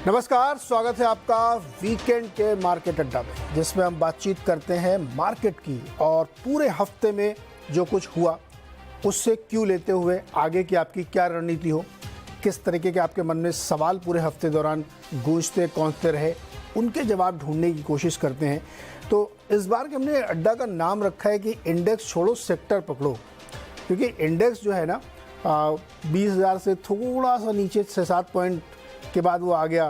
नमस्कार, स्वागत है आपका वीकेंड के मार्केट अड्डा में, जिसमें हम बातचीत करते हैं मार्केट की और पूरे हफ्ते में जो कुछ हुआ उससे क्यों लेते हुए आगे की आपकी क्या रणनीति हो, किस तरीके के आपके मन में सवाल पूरे हफ्ते दौरान गूंजते कौंधते रहे, उनके जवाब ढूंढने की कोशिश करते हैं। तो इस बार के हमने अड्डा का नाम रखा है कि इंडेक्स छोड़ो सेक्टर पकड़ो, क्योंकि इंडेक्स जो है ना 20,000 से थोड़ा सा नीचे 6-7 पॉइंट के बाद वो आ गया,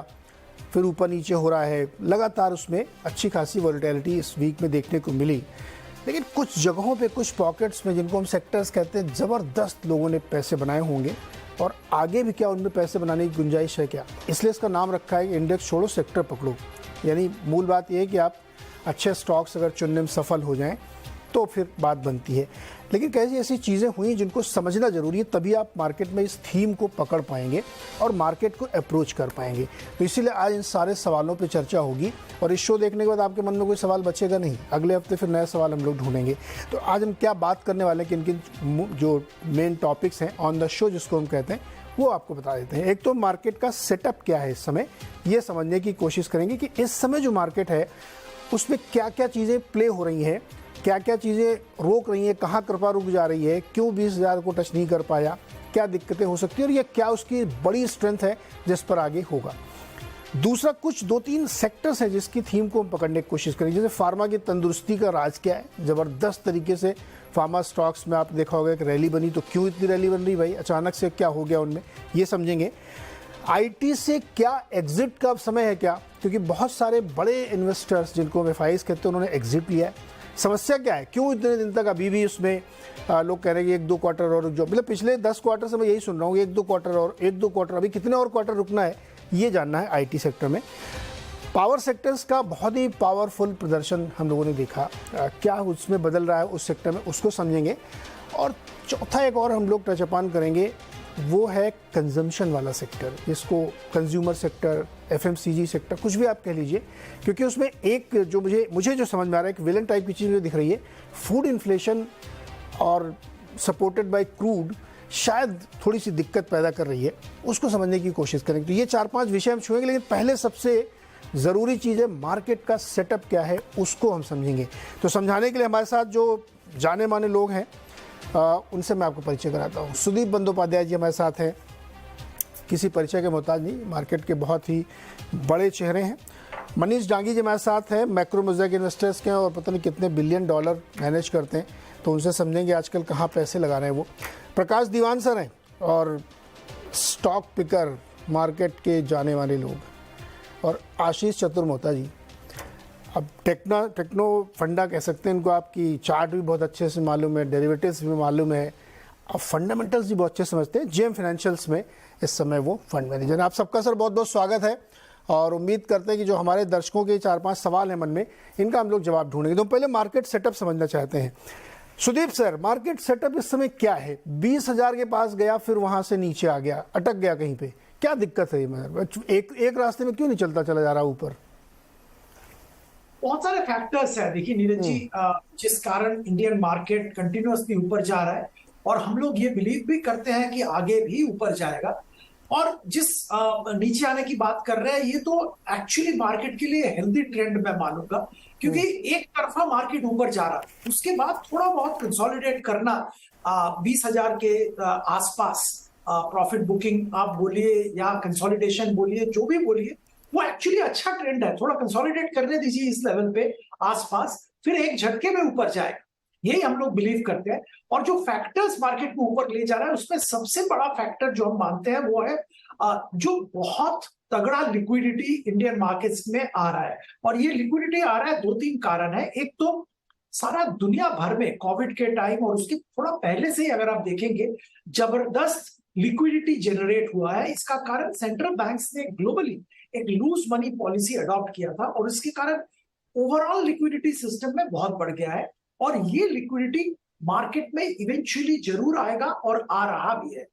फिर ऊपर नीचे हो रहा है लगातार। उसमें अच्छी खासी वॉलेटिलिटी इस वीक में देखने को मिली, लेकिन कुछ जगहों पे, कुछ पॉकेट्स में, जिनको हम सेक्टर्स कहते हैं, ज़बरदस्त लोगों ने पैसे बनाए होंगे और आगे भी क्या उनमें पैसे बनाने की गुंजाइश है क्या, इसलिए इसका नाम रखा है कि इंडेक्स छोड़ो सेक्टर पकड़ो। यानी मूल बात यह है कि आप अच्छे स्टॉक्स अगर चुनने में सफल हो जाएं तो फिर बात बनती है। लेकिन कैसी ऐसी चीज़ें हुई जिनको समझना ज़रूरी है, तभी आप मार्केट में इस थीम को पकड़ पाएंगे और मार्केट को अप्रोच कर पाएंगे। तो इसीलिए आज इन सारे सवालों पे चर्चा होगी और इस शो देखने के बाद आपके मन में कोई सवाल बचेगा नहीं। अगले हफ्ते फिर नया सवाल हम लोग ढूंढेंगे। तो आज हम क्या बात करने वाले हैं, किन किन जो मेन टॉपिक्स हैं ऑन द शो जिसको हम कहते हैं, वो आपको बता देते हैं। एक तो मार्केट का सेटअप क्या है इस समय, ये समझने की कोशिश करेंगे कि इस समय जो मार्केट है उसमें क्या क्या चीज़ें प्ले हो रही हैं, क्या क्या चीज़ें रोक रही हैं, कहाँ कृपा रुक जा रही है, क्यों 20,000 को टच नहीं कर पाया, क्या दिक्कतें हो सकती हैं और ये क्या उसकी बड़ी स्ट्रेंथ है जिस पर आगे होगा। दूसरा, कुछ 2-3 सेक्टर्स हैं जिसकी थीम को हम पकड़ने की कोशिश करेंगे। जैसे फार्मा की तंदुरुस्ती का राज क्या है, ज़बरदस्त तरीके से फार्मा स्टॉक्स में आप देखा होगा एक रैली बनी, तो क्यों इतनी रैली बन रही भाई, अचानक से क्या हो गया उनमें, ये समझेंगे। आईटी से क्या एग्जिट का समय है क्या, क्योंकि बहुत सारे बड़े इन्वेस्टर्स जिनको हम एफआईज कहते हैं उन्होंने एग्जिट लिया है। समस्या क्या है, क्यों इतने दिन तक अभी भी उसमें लोग कह रहे हैं कि 1-2 क्वार्टर और, जो मतलब पिछले 10 क्वार्टर से मैं यही सुन रहा हूँ, 1-2 क्वार्टर और 1-2 क्वार्टर, अभी कितने और क्वार्टर रुकना है ये जानना है आईटी सेक्टर में। पावर सेक्टर्स का बहुत ही पावरफुल प्रदर्शन हम लोगों ने देखा, क्या उसमें बदल रहा है उस सेक्टर में, उसको समझेंगे। और चौथा एक और हम लोग टच अपॉन करेंगे, वो है कंजम्पशन वाला सेक्टर, जिसको कंज्यूमर सेक्टर, एफएमसीजी सेक्टर, कुछ भी आप कह लीजिए, क्योंकि उसमें एक जो मुझे जो समझ में आ रहा है, एक विलन टाइप की चीज़ मुझे दिख रही है, फूड इन्फ्लेशन और सपोर्टेड बाय क्रूड शायद थोड़ी सी दिक्कत पैदा कर रही है, उसको समझने की कोशिश करेंगे। तो ये 4-5 विषय हम छुएंगे, लेकिन पहले सबसे ज़रूरी चीज़ है मार्केट का सेटअप क्या है, उसको हम समझेंगे। तो समझाने के लिए हमारे साथ जो जाने माने लोग हैं उनसे मैं आपको परिचय कराता हूँ। सुदीप बंदोपाध्याय जी हमारे साथ हैं, किसी परिचय के मोहताज नहीं, मार्केट के बहुत ही बड़े चेहरे हैं। मनीष डांगी जी हमारे साथ हैं, मैक्रो मोज़ेक इन्वेस्टर्स के हैं और पता नहीं कितने बिलियन डॉलर मैनेज करते हैं, तो उनसे समझेंगे आजकल कहाँ पैसे लगा रहे हैं वो। प्रकाश दीवान सर हैं और स्टॉक पिकर, मार्केट के जाने वाले लोग। और आशीष चतुर्मोता जी, अब टेक्नो फंडा कह सकते हैं इनको, आपकी चार्ट भी बहुत अच्छे से मालूम है, डेरिवेटिव्स भी मालूम है, अब फंडामेंटल्स भी बहुत अच्छे समझते हैं। जेएम फाइनेंशियल्स में इस समय वो फंड मैनेजर। आप सबका सर बहुत बहुत स्वागत है और उम्मीद करते हैं कि जो हमारे दर्शकों के 4-5 सवाल हैं मन में, इनका हम लोग जवाब ढूंढेंगे। तो पहले मार्केट सेटअप समझना चाहते हैं। सुदीप सर, मार्केट सेटअप इस समय क्या है? 20,000 के पास गया, फिर वहां से नीचे आ गया, अटक गया कहीं पे, क्या दिक्कत है? एक रास्ते में क्यों नहीं चलता चला जा रहा ऊपर? बहुत सारे फैक्टर्स है। देखिए नीरज जी, जिस कारण इंडियन मार्केट कंटिन्यूअसली ऊपर जा रहा है और हम लोग ये बिलीव भी करते हैं कि आगे भी ऊपर जाएगा, और जिस नीचे आने की बात कर रहे हैं, ये तो एक्चुअली मार्केट के लिए हेल्दी ट्रेंड मैं मानूंगा, क्योंकि एक तरफा मार्केट ऊपर जा रहा है, उसके बाद थोड़ा बहुत कंसोलिडेट करना 20,000 के आसपास प्रॉफिट बुकिंग आप बोलिए या कंसोलिडेशन बोलिए, जो भी बोलिए, वो एक्चुअली अच्छा ट्रेंड है। थोड़ा कंसोलिडेट करने दीजिए इस लेवल पे आसपास, फिर एक झटके में ऊपर जाएगा, यही हम लोग बिलीव करते हैं। और जो फैक्टर्स मार्केट को ऊपर ले जा रहा है, उसमें सबसे बड़ा फैक्टर जो हम मानते हैं वो है जो बहुत तगड़ा लिक्विडिटी इंडियन मार्केट्स में आ रहा है। और ये लिक्विडिटी आ रहा है, 2-3 कारण है। एक तो सारा दुनिया भर में कोविड के टाइम और उसके थोड़ा पहले से ही अगर आप देखेंगे, जबरदस्त लिक्विडिटी जनरेट हुआ है। इसका कारण सेंट्रल बैंक्स ने ग्लोबली एक लूज मनी पॉलिसी अडॉप्ट किया था और इसके कारण ओवरऑल लिक्विडिटी सिस्टम में बहुत बढ़ गया है, और ये लिक्विडिटी मार्केट में इवेंचुअली जरूर आएगा और आ रहा भी है।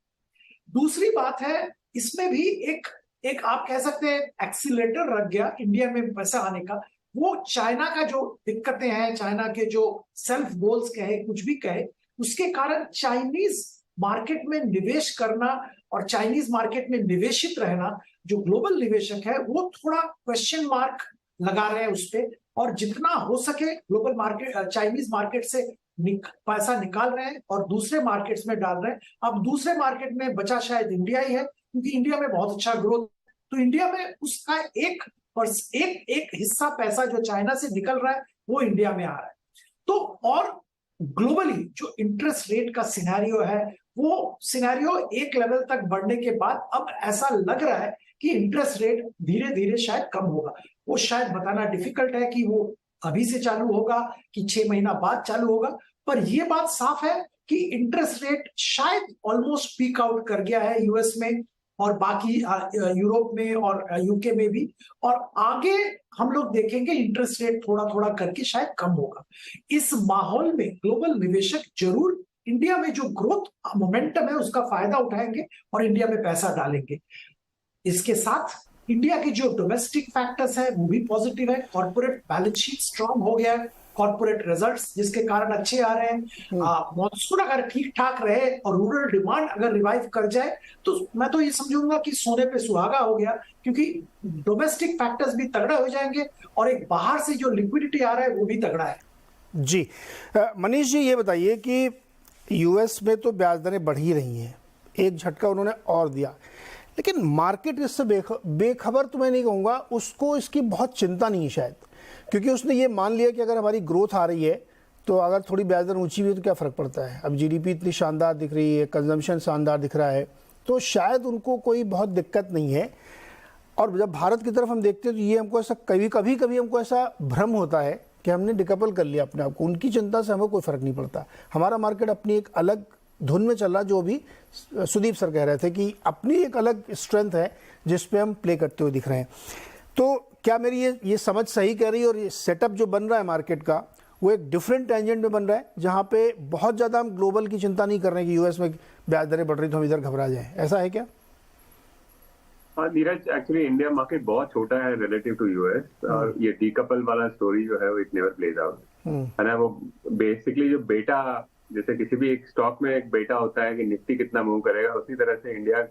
दूसरी बात है, इसमें भी एक आप कह सकते हैं एक्सीलेटर रख गया इंडिया में पैसा आने का। वो चाइना का जो दिक्कतें हैं, चाइना के जो सेल्फ गोल्स कहे, कुछ भी कहे, उसके कारण चाइनीज मार्केट में निवेश करना और चाइनीज मार्केट में निवेशित रहना, जो ग्लोबल निवेशक है वो थोड़ा क्वेश्चन मार्क लगा रहे हैं उस पे, और जितना हो सके ग्लोबल मार्केट चाइनीज मार्केट से पैसा निकाल रहे हैं और दूसरे मार्केट्स में डाल रहे हैं। अब दूसरे मार्केट में बचा शायद इंडिया ही है, क्योंकि इंडिया में बहुत अच्छा ग्रोथ, तो इंडिया में उसका एक हिस्सा पैसा जो चाइना से निकल रहा है वो इंडिया में आ रहा है। तो और ग्लोबली जो इंटरेस्ट रेट का सिनेरियो है, वो सिनेरियो एक लेवल तक बढ़ने के बाद अब ऐसा लग रहा है कि इंटरेस्ट रेट धीरे धीरे शायद कम होगा। वो शायद बताना डिफिकल्ट है कि वो अभी से चालू होगा कि 6 महीना बाद चालू होगा, पर यह बात साफ है कि इंटरेस्ट रेट शायद ऑलमोस्ट पीक आउट कर गया है यूएस में और बाकी यूरोप में और यूके में भी, और आगे हम लोग देखेंगे इंटरेस्ट रेट थोड़ा थोड़ा करके शायद कम होगा। इस माहौल में ग्लोबल निवेशक जरूर इंडिया में जो ग्रोथ मोमेंटम है उसका फायदा उठाएंगे और इंडिया में पैसा डालेंगे। इसके साथ इंडिया के जो डोमेस्टिक फैक्टर्स है वो भी पॉजिटिव है। कॉर्पोरेट बैलेंस शीट स्ट्रांग हो गया है, कॉर्पोरेट रिजल्ट्स जिसके कारण अच्छे आ रहे हैं। मॉनसून अगर ठीक ठाक रहे और रूरल डिमांड अगर रिवाइव कर जाए तो मैं तो ये समझूंगा कि सोने पे सुहागा हो गया, क्योंकि डोमेस्टिक फैक्टर्स भी तगड़े हो जाएंगे और एक बाहर से जो लिक्विडिटी आ रहा है वो भी तगड़ा है। जी मनीष जी, ये बताइए कि यूएस में तो ब्याज दरें बढ़ ही रही हैं, एक झटका उन्होंने और दिया, लेकिन मार्केट इससे बेखबर तो मैं नहीं कहूँगा, उसको इसकी बहुत चिंता नहीं है शायद, क्योंकि उसने ये मान लिया कि अगर हमारी ग्रोथ आ रही है तो अगर थोड़ी ब्याज दर ऊंची हुई तो क्या फ़र्क पड़ता है। अब जीडीपी इतनी शानदार दिख रही है, कंजम्पशन शानदार दिख रहा है, तो शायद उनको कोई बहुत दिक्कत नहीं है। और जब भारत की तरफ हम देखते हैं तो ये हमको ऐसा कभी हमको ऐसा भ्रम होता है कि हमने डिकपल कर लिया अपने आप को, उनकी चिंता से हमें कोई फ़र्क नहीं पड़ता। हमारा मार्केट अपनी एक अलग धुन में चल रहा, जो भी सुदीप सर कह रहे थे कि अपनी एक अलग स्ट्रेंथ है जिस पे हम प्ले करते हुए दिख रहे हैं। तो क्या मेरी ये समझ सही कह रही है, और ये सेटअप जो बन रहा है मार्केट का वो एक डिफरेंट टेंजेंट में बन रहा है, जहाँ पे बहुत ज़्यादा हम ग्लोबल की चिंता नहीं कर रहे हैं कि यूएस में ब्याज दरें बढ़ रही तो हम इधर घबरा जाएं, ऐसा है क्या? हाँ नीरज, एक्चुअली इंडिया मार्केट बहुत छोटा है रिलेटिव टू यूएस, और ये डीकपल वाला स्टोरी जो है वो इट नेवर प्लेज आउट है ना। वो बेसिकली जो बेटा, जैसे किसी भी एक स्टॉक में एक बेटा होता है कि निफ्टी कितना मूव करेगा, उसी तरह से इंडिया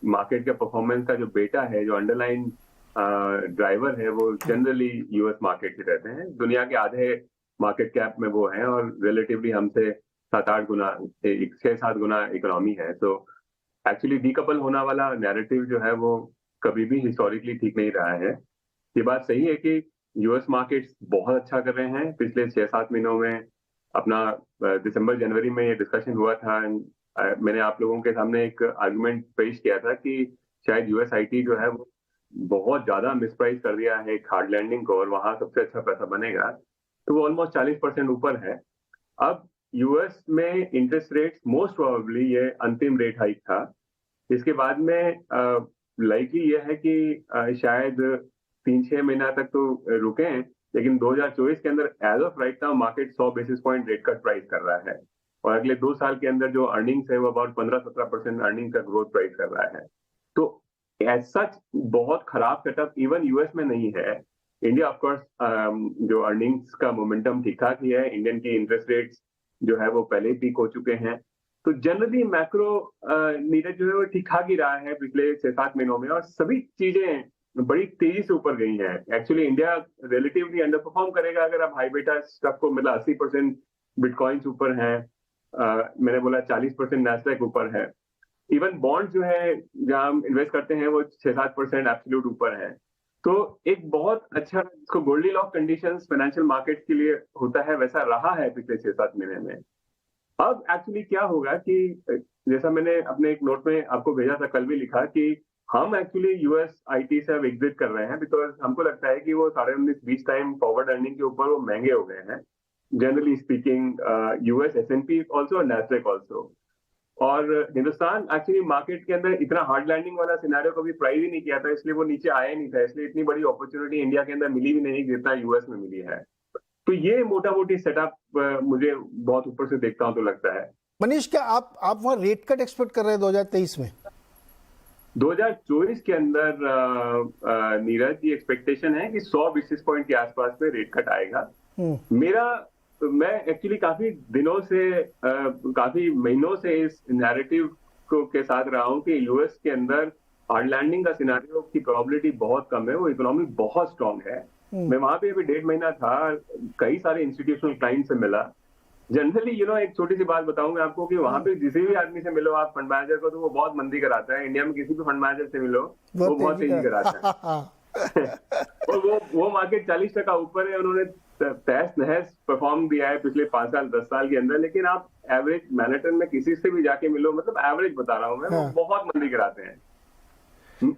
मार्केट के परफॉर्मेंस का जो बेटा है, जो अंडरलाइन ड्राइवर है, वो जनरली यूएस मार्केट ही रहते हैं। दुनिया के आधे मार्केट कैप में वो हैं और रिलेटिवली हमसे 7-8 गुना 6-7 गुना इकोनॉमी है। तो एक्चुअली डीकपल होना वाला नैरेटिव जो है वो कभी भी हिस्टोरिकली ठीक नहीं रहा है। ये बात सही है कि यूएस मार्केट्स बहुत अच्छा कर रहे हैं पिछले 6-7 महीनों में। अपना दिसंबर जनवरी में ये डिस्कशन हुआ था, मैंने आप लोगों के सामने एक आर्गुमेंट पेश किया था कि शायद यूएस आईटी जो है वो बहुत ज्यादा मिसप्राइस कर दिया है एक हार्ड लैंडिंग को, और वहां सबसे अच्छा पैसा बनेगा। तो वो ऑलमोस्ट 40% ऊपर है। अब यूएस में इंटरेस्ट रेट मोस्ट प्रोबेबली ये अंतिम रेट हाइक था। इसके बाद में लाइकली ये है कि शायद 3-6 महीना तक तो रुकें, लेकिन 2024 के अंदर as of right now market 100 basis point rate cut price कर रहा है, और अगले 2 साल के अंदर जो अर्निंग्स है वो अबाउट 15-17% अर्निंग का ग्रोथ प्राइस कर रहा है। तो एज सच बहुत खराब सेटअप इवन यूएस में नहीं है। इंडिया ऑफ कोर्स जो अर्निंग्स का मोमेंटम ठीक ठाक ही है, इंडियन की इंटरेस्ट रेट्स जो है वो पहले ही पीक हो चुके हैं। तो जनरली मैक्रो नीरज जो है वो ठीक ठाक ही रहा है पिछले 6-7 महीनों में, और सभी चीजें बड़ी तेजी से ऊपर गई हैं। Actually India relatively under perform करेगा अगर आप हाई बेटा स्टॉक को मिला 80% बिटकॉइंस ऊपर हैं, मैंने बोला 40% नैस्डैक ऊपर है। इवन बॉन्ड जो है जहां हम इन्वेस्ट करते हैं वो 6-7% एब्सोल्यूट ऊपर है। तो एक बहुत अच्छा इसको गोल्डीलॉक कंडीशंस फाइनेंशियल मार्केट के लिए होता है, वैसा रहा है पिछले 6-7 महीने में। अब एक्चुअली क्या होगा कि जैसा मैंने अपने एक नोट में आपको भेजा था, कल भी लिखा कि हम एक्चुअली यूएस आईटी से अब एग्जिट कर रहे हैं, बिकॉज हमको लगता है कि वो 19.5-20 टाइम फॉरवर्ड अर्निंग के ऊपर वो महंगे हो गए हैं generally speaking, US S&P also और नैस्डैक ऑल्सो। और हिंदुस्तान एक्चुअली मार्केट के अंदर इतना हार्ड लैंडिंग वाला सिनेरियो कभी प्राइस ही नहीं किया था, इसलिए वो नीचे आया ही नहीं था, इसलिए इतनी बड़ी अपॉर्चुनिटी इंडिया के अंदर मिली भी नहीं जितना यूएस में मिली है। तो ये मोटा मोटी सेटअप मुझे बहुत ऊपर से देखता हूं तो लगता है। मनीष, क्या आप वहाँ रेट कट एक्सपेक्ट कर रहे हैं 2023 में? 2024 के अंदर नीरज की एक्सपेक्टेशन है कि 100 बेसिस पॉइंट के आसपास में रेट कट आएगा। मैं एक्चुअली काफी दिनों से काफी महीनों से इस नैरेटिव को के साथ रहा हूँ कि यूएस के अंदर हार्ड लैंडिंग का सिनेरियो की प्रोबेबिलिटी बहुत कम है, वो इकोनॉमी बहुत स्ट्रांग है। मैं वहां पे अभी 1.5 महीना था, कई सारे इंस्टीट्यूशनल क्लाइंट से मिला। जनरली एक छोटी सी बात बताऊंगा आपको कि वहां पे जिसे भी आदमी से मिलो आप फंड मैनेजर को, तो वो बहुत मंदी कराता है। इंडिया में किसी भी फंड मैनेजर से मिलो वो बहुत तेजी कराता है। और वो मार्केट 40% ऊपर है, उन्होंने तहस नहस परफॉर्म दिया है पिछले 5 साल 10 साल के अंदर। लेकिन आप एवरेज मैनहट्टन में किसी से भी जाके मिलो, मतलब एवरेज बता रहा हूँ मैं, वो बहुत मंदी कराते हैं।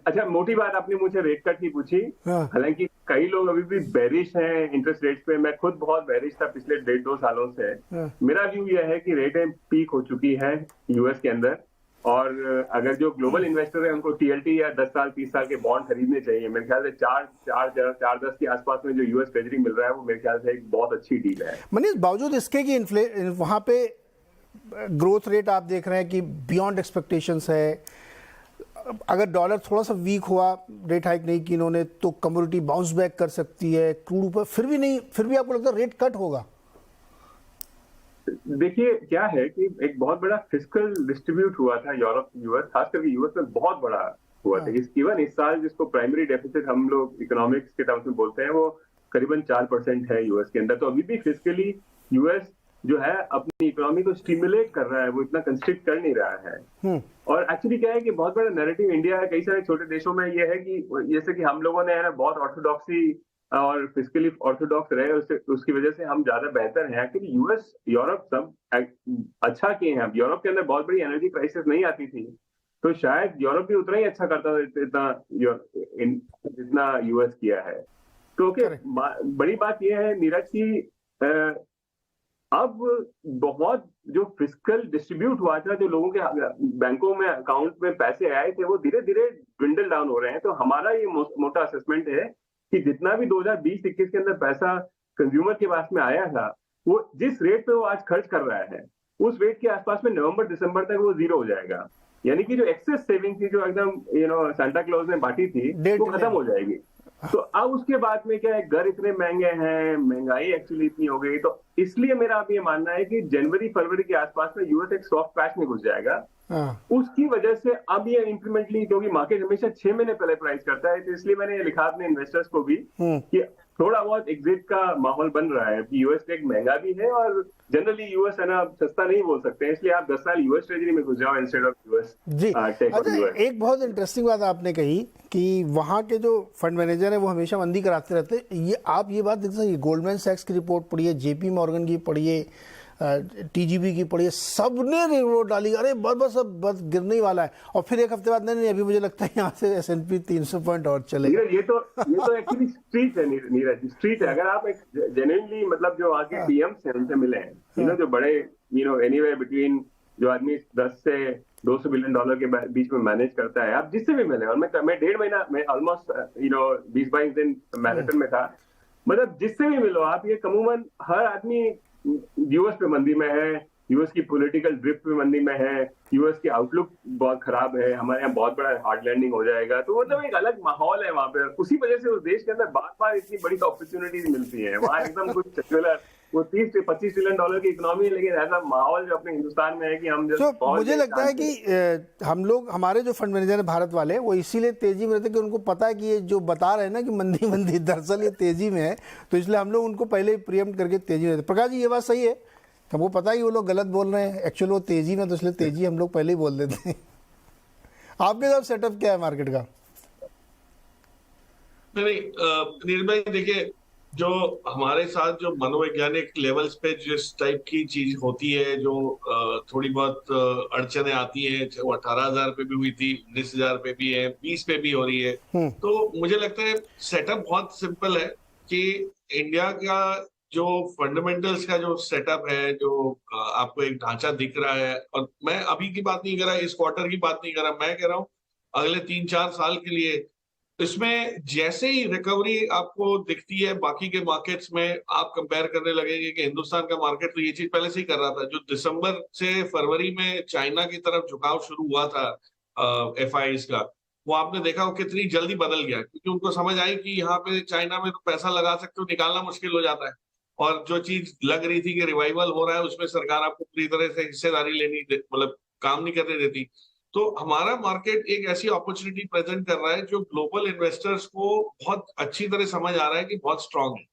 अच्छा, मोटी बात आपने मुझे रेट कट की पूछी। हालांकि कई लोग अभी भी बेरिश हैं इंटरेस्ट रेट्स पे। मैं खुद बहुत बेरिश था पिछले 1.5-2 सालों से। मेरा व्यू यह है कि रेटें पीक हो चुकी है यूएस के अंदर, और अगर जो ग्लोबल इन्वेस्टर है उनको टीएलटी या 10 साल 30 साल के बॉन्ड खरीदने चाहिए। मेरे ख्याल से 4.10 के आसपास में जो यूएस ट्रेजरी मिल रहा है वो मेरे ख्याल से एक बहुत अच्छी डील है। मनीष, बावजूद इसके कि वहां पे ग्रोथ रेट आप देख रहे हैं कि बियॉन्ड एक्सपेक्टेशंस है, अगर डॉलर थोड़ा सा वीक हुआ, रेट हाइक नहीं की इन्होंने, तो कमोडिटी बाउंस बैक कर सकती है, क्रूड ऊपर, फिर भी आपको लगता है रेट कट होगा? देखिए क्या है कि एक बहुत बड़ा फिस्कल डिस्ट्रीब्यूट हुआ था यूरोप यूएस, खास करके यूएस में बहुत बड़ा हुआ था। इवन इस साल जिसको प्राइमरी डेफिसिट हम लोग इकोनॉमिक्स के टर्म्स में बोलते हैं, वो करीबन 4% है यूएस के अंदर। तो अभी भी फिस्कली यूएस जो है अपनी इकोनॉमी को स्टिमुलेट कर रहा है, वो इतना कंस्ट्रिक्ट कर नहीं रहा है। और एक्चुअली क्या है कि बहुत बड़ा नैरेटिव इंडिया है, कई सारे छोटे देशों में ये है कि जैसे कि हम लोगों ने है ना बहुत ऑर्थोडॉक्सी और फिजिकली ऑर्थोडॉक्स रहे, उसकी वजह से हम ज्यादा बेहतर हैं। एक्चुअली यूएस यूरोप सब अच्छा किए हैं। यूरोप के अंदर बहुत बड़ी एनर्जी क्राइसिस नहीं आती थी, तो शायद यूरोप भी उतना ही अच्छा करता था जितना यूएस किया है। तो बड़ी बात यह है नीरज की अब बहुत जो फिस्कल डिस्ट्रीब्यूट हुआ था, जो लोगों के बैंकों में अकाउंट में पैसे आए थे, वो धीरे धीरे ड्विंडल डाउन हो रहे हैं। तो हमारा ये मोटा असेसमेंट है कि जितना भी 2020-21 के अंदर पैसा कंज्यूमर के पास में आया था, वो जिस रेट पे वो आज खर्च कर रहा है, उस रेट के आसपास में नवंबर दिसंबर तक वो जीरो हो जाएगा। यानी कि जो एक्सेस सेविंग थी, जो एकदम सांता क्लॉज ने बांटी थी, वो खत्म हो जाएगी। तो अब उसके बाद में क्या है, घर इतने महंगे हैं, महंगाई एक्चुअली इतनी हो गई, तो इसलिए मेरा अब ये मानना है कि जनवरी फरवरी के आसपास में यूएस एक सॉफ्ट पैच में घुस जाएगा। उसकी वजह से अब ये इंक्रीमेंटली, क्योंकि मार्केट हमेशा 6 महीने पहले प्राइस करता है, तो इसलिए मैंने लिखा अपने इन्वेस्टर्स को भी कि थोड़ा बहुत एग्जिट का माहौल बन रहा है। यूएस टेक महंगा भी है, और जनरली यूएस है ना सस्ता नहीं बोल सकते हैं, इसलिए आप 10 साल यूएस ट्रेजरी में घुस जाओ इंस्टेड ऑफ यूएस टेक। अच्छा, एक बहुत इंटरेस्टिंग बात आपने कही कि वहाँ के जो फंड मैनेजर है वो हमेशा मंदी कराते रहते हैं। ये आप ये बात देख सकते हैं, गोल्डमैन सैक्स की रिपोर्ट पढ़िए, जेपी मॉर्गन की पढ़िए, टीजीबी की पढ़िए, सबने रिपोर्ट डाली, अरे बस गिरने ही वाला है। और फिर एक हफ्ते बाद नहीं अभी मुझे लगता है यहाँ से S&P 300 पॉइंट और चलेगा। ये तो एक्चुअली स्ट्रीट है नीरज, स्ट्रीट है। अगर आप एक जेन्युइनली मतलब जो आगे पीएम्स हैं उनसे मिले हैं, जो बड़े एनीवे बिटवीन जो आदमी 10 से 200 बिलियन डॉलर के बीच में मैनेज करता है, आप जिससे भी मिले, और मैं 1.5 महीना में ऑलमोस्ट 20-22 दिन मैनहट्टन में था, मतलब जिससे भी मिलो आप, ये कमूमन हर आदमी यूएस पे मंदी में है, यूएस की पॉलिटिकल ड्रिफ्ट पे मंदी में है, यूएस की आउटलुक बहुत खराब है, हमारे यहाँ बहुत बड़ा हार्ड लैंडिंग हो जाएगा। तो मतलब एक अलग माहौल है वहाँ पे, उसी वजह से उस देश के अंदर बार बार इतनी बड़ी अपॉर्चुनिटीज मिलती है। वहाँ एकदम कुछ सेक्युलर, वो 30 से 25 ट्रिलियन डॉलर की इकोनॉमी है, लेकिन ऐसा माहौल जो अपने हिंदुस्तान में है कि हम मुझे लगता है कि हम लोग, हमारे जो फंड मैनेजर है भारत वाले, वो इसीलिए तेजी में रहते हैं कि उनको पता है कि ये जो बता रहे हैं ना कि मंदी दरअसल ये तेजी में है, तो इसलिए हम लोग उनको पहले प्रियम्प्ट करके तेजी में रहते। प्रकाश जी, ये बात सही है, हमको पता है कि वो लोग गलत बोल रहे हैं, एक्चुअल वो तेजी में, तो इसलिए तेजी हम लोग पहले ही बोल देते हैं। आपके साथ सेटअप क्या है मार्केट का? नहीं, नीरज भाई देखिए, जो हमारे साथ जो मनोवैज्ञानिक लेवल्स पे जिस टाइप की चीज होती है, जो थोड़ी बहुत अड़चने आती हैं, वो 18,000 पे भी हुई थी, 19,000 पे भी है, 20 पे भी हो रही है, तो मुझे लगता है सेटअप बहुत सिंपल है कि इंडिया का जो फंडामेंटल्स का जो सेटअप है, जो आपको एक ढांचा दिख रहा है, और मैं अभी की बात नहीं कर रहा, इस क्वार्टर की बात नहीं कर रहा, मैं कह रहा हूँ अगले 3-4 साल के लिए, इसमें जैसे ही रिकवरी आपको दिखती है बाकी के मार्केट्स में, आप कंपेयर करने लगेंगे कि हिंदुस्तान का मार्केट तो ये चीज पहले से ही कर रहा था। जो दिसंबर से फरवरी में चाइना की तरफ झुकाव शुरू हुआ था FIIs का, वो आपने देखा वो कितनी जल्दी बदल गया, क्योंकि उनको समझ आई कि यहाँ पे चाइना में तो पैसा लगा सकते हो, निकालना मुश्किल हो जाता है, और जो चीज लग रही थी कि रिवाइवल हो रहा है, उसमें सरकार आपको पूरी तरह से हिस्सेदारी लेनी, मतलब काम नहीं करने देती। तो हमारा मार्केट एक ऐसी अपॉर्चुनिटी प्रेजेंट कर रहा है जो ग्लोबल इन्वेस्टर्स को बहुत अच्छी तरह समझ आ रहा है कि बहुत स्ट्रांग है।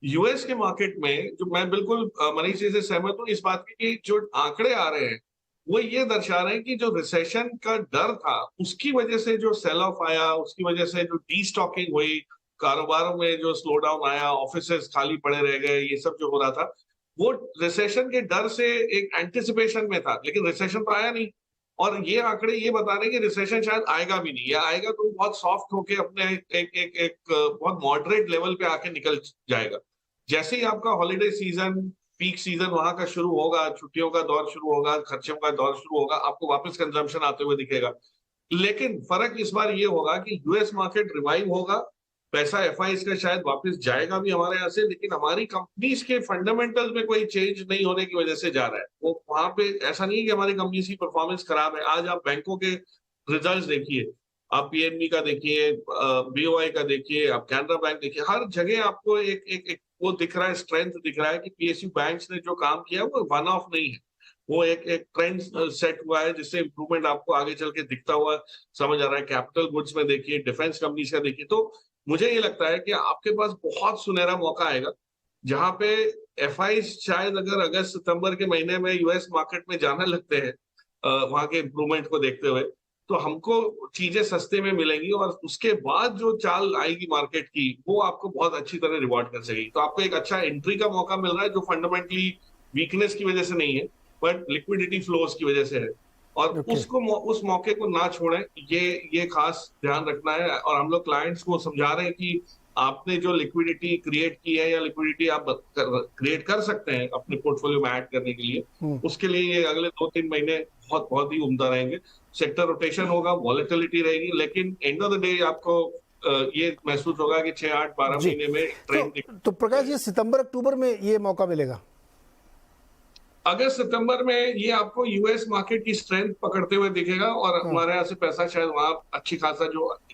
यूएस के मार्केट में जो मैं बिल्कुल मनीष जी से सहमत हूँ इस बात की कि जो आंकड़े आ रहे हैं वो ये दर्शा रहे हैं कि जो रिसेशन का डर था उसकी वजह से जो सेल ऑफ आया, उसकी वजह से जो डी स्टॉकिंग हुई, कारोबारों में जो स्लो डाउन आया, ऑफिसेस खाली पड़े रह गए, ये सब जो हो रहा था वो रिसेशन के डर से एक एंटिसिपेशन में था, लेकिन रिसेशन तो आया नहीं। और ये आंकड़े ये बता रहे हैं कि रिसेशन शायद आएगा भी नहीं, या आएगा तो बहुत सॉफ्ट होके अपने एक बहुत मॉडरेट लेवल पे आके निकल जाएगा। जैसे ही आपका हॉलिडे सीजन, पीक सीजन वहां का शुरू होगा, छुट्टियों का दौर शुरू होगा, खर्चों का दौर शुरू होगा, आपको वापस कंजम्पशन आते हुए दिखेगा। लेकिन फर्क इस बार ये होगा कि यूएस मार्केट रिवाइव होगा, पैसा एफआईज का शायद वापस जाएगा भी हमारे यहाँ से, लेकिन हमारी कंपनीज के फंडामेंटल्स में कोई चेंज नहीं होने की वजह से जा रहा है। वो वहां पे ऐसा नहीं है कि हमारी कंपनीज की परफॉर्मेंस खराब है। आज आप बैंकों के रिजल्ट्स देखिए, आप पीएनबी का देखिए, बीओआई का देखिए, आप कैनरा बैंक देखिए, हर जगह आपको एक वो दिख रहा है, स्ट्रेंथ दिख रहा है कि पीएसयू बैंक्स ने जो काम किया वो वन ऑफ नहीं है, वो एक ट्रेंड सेट हुआ है जिससे इंप्रूवमेंट आपको आगे चल के दिखता हुआ समझ आ रहा है। कैपिटल गुड्स में देखिए, डिफेंस कंपनीज का देखिए। तो मुझे ये लगता है कि आपके पास बहुत सुनहरा मौका आएगा जहां पे एफआईज शायद अगर अगस्त सितंबर के महीने में यूएस मार्केट में जाने लगते हैं वहां के इंप्रूवमेंट को देखते हुए, तो हमको चीजें सस्ते में मिलेंगी और उसके बाद जो चाल आएगी मार्केट की वो आपको बहुत अच्छी तरह रिवॉर्ड कर सकेगी। तो आपको एक अच्छा एंट्री का मौका मिल रहा है जो फंडामेंटली वीकनेस की वजह से नहीं है बट लिक्विडिटी फ्लोज की वजह से है, और उस मौके को ना छोड़ें, ये खास ध्यान रखना है। और हम लोग क्लाइंट्स को समझा रहे हैं कि आपने जो लिक्विडिटी क्रिएट की है या लिक्विडिटी आप क्रिएट कर सकते हैं अपने पोर्टफोलियो में ऐड करने के लिए, उसके लिए ये अगले 2-3 महीने बहुत बहुत ही उम्दा रहेंगे। सेक्टर रोटेशन होगा, वॉलेटिलिटी रहेगी, लेकिन एंड ऑफ द डे आपको ये महसूस होगा कि 6-8-12 महीने में ट्रेंड। तो प्रकाश जी, सितंबर अक्टूबर में ये मौका मिलेगा? अगस्त सितंबर में ये आपको यूएस मार्केट की स्ट्रेंथ पकड़ते हुए दिखेगा और हमारे यहाँ से पैसा शायद वहां अच्छी खासा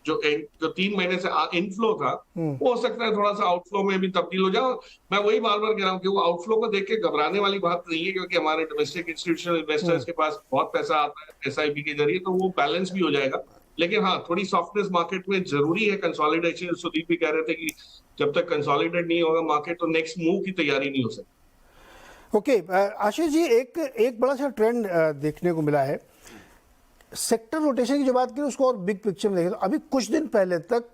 जो 3 महीने से इनफ्लो था वो हो सकता है थोड़ा सा आउटफ्लो में भी तब्दील हो जाए। मैं वही बार बार कह रहा हूँ कि वो आउटफ्लो को देख के घबराने वाली बात नहीं है, क्योंकि हमारे डोमेस्टिक इंस्टीट्यूशनल इन्वेस्टर्स के पास बहुत पैसा आता है एसआईपी के जरिए, तो वो बैलेंस भी हो जाएगा। लेकिन हाँ, थोड़ी सॉफ्टनेस मार्केट में जरूरी है, कंसोलिडेशन। सुदीप भी कह रहे थे कि जब तक कंसोलिडेट नहीं होगा मार्केट तो नेक्स्ट मूव की तैयारी नहीं हो सकती। ओके, आशीष जी, एक बड़ा सा ट्रेंड देखने को मिला है। सेक्टर रोटेशन की जो बात करें उसको और बिग पिक्चर में देखें तो अभी कुछ दिन पहले तक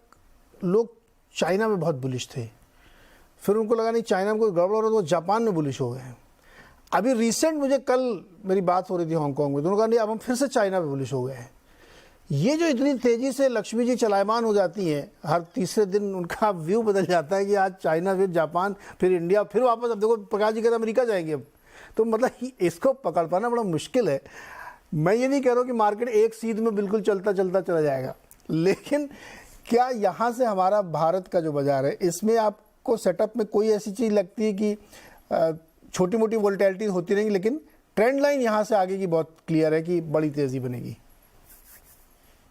लोग चाइना में बहुत बुलिश थे, फिर उनको लगा नहीं चाइना में कोई गड़बड़ हो रहा है तो जापान में बुलिश हो गए हैं। अभी रिसेंट मुझे कल मेरी बात हो रही थी हांगकांग में, तो उन्होंने कहा नहीं अब हम फिर से चाइना में बुलिश हो गए हैं। ये जो इतनी तेजी से लक्ष्मी जी चलायमान हो जाती हैं, हर तीसरे दिन उनका व्यू बदल जाता है कि आज चाइना, फिर जापान, फिर इंडिया, फिर वापस। अब देखो प्रकाश जी कहते हैं अमेरिका जाएंगे अब, तो मतलब इसको पकड़ पाना बड़ा मुश्किल है। मैं ये नहीं कह रहा हूँ कि मार्केट एक सीध में बिल्कुल चलता चलता चला जाएगा, लेकिन क्या यहाँ से हमारा भारत का जो बाजार है इसमें आपको सेटअप में कोई ऐसी चीज़ लगती है कि छोटी मोटी वोलेटिलिटी होती रहेंगी लेकिन ट्रेंड लाइन यहाँ से आगे की बहुत क्लियर है कि बड़ी तेजी बनेगी?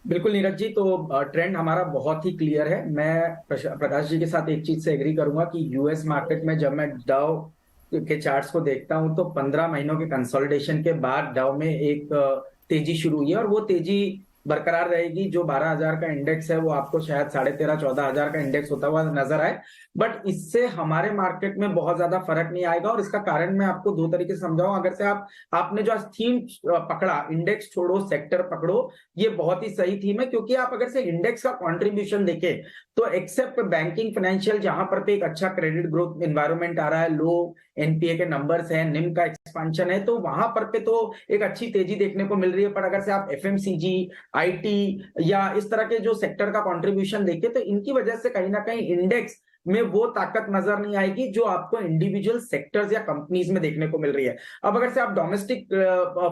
बिल्कुल नीरज जी, तो ट्रेंड हमारा बहुत ही क्लियर है। मैं प्रकाश जी के साथ एक चीज से एग्री करूंगा कि यूएस मार्केट में जब मैं डाउ के चार्ट्स को देखता हूं तो 15 महीनों के कंसोलिडेशन के बाद डाउ में एक तेजी शुरू हुई है और वो तेजी बरकरार रहेगी। जो 12,000 का इंडेक्स है वो आपको शायद 13,500-14,000 का इंडेक्स होता हुआ नजर आए, बट इससे हमारे मार्केट में बहुत ज्यादा फर्क नहीं आएगा। और इसका कारण मैं आपको 2 तरीके से समझाऊं। अगर से आपने जो थीम पकड़ा, इंडेक्स छोड़ो सेक्टर पकड़ो, ये बहुत ही सही थीम है, क्योंकि आप अगर से इंडेक्स का कॉन्ट्रीब्यूशन देखें तो एक्सेप्ट बैंकिंग, फाइनेंशियल, जहां पर पे एक अच्छा क्रेडिट ग्रोथ एनवायरमेंट आ रहा है, लो एनपीए के नंबर्स हैं, निम का एक्सपेंशन है, तो वहां पर पे तो एक अच्छी तेजी देखने को मिल रही है। पर अगर से आप एफएमसीजी, आईटी या इस तरह के जो सेक्टर का कंट्रीब्यूशन देखें तो इनकी वजह से कहीं ना कहीं इंडेक्स में वो ताकत नजर नहीं आएगी जो आपको इंडिविजुअल सेक्टर्स या कंपनीज में देखने को मिल रही है। अब अगर से आप डोमेस्टिक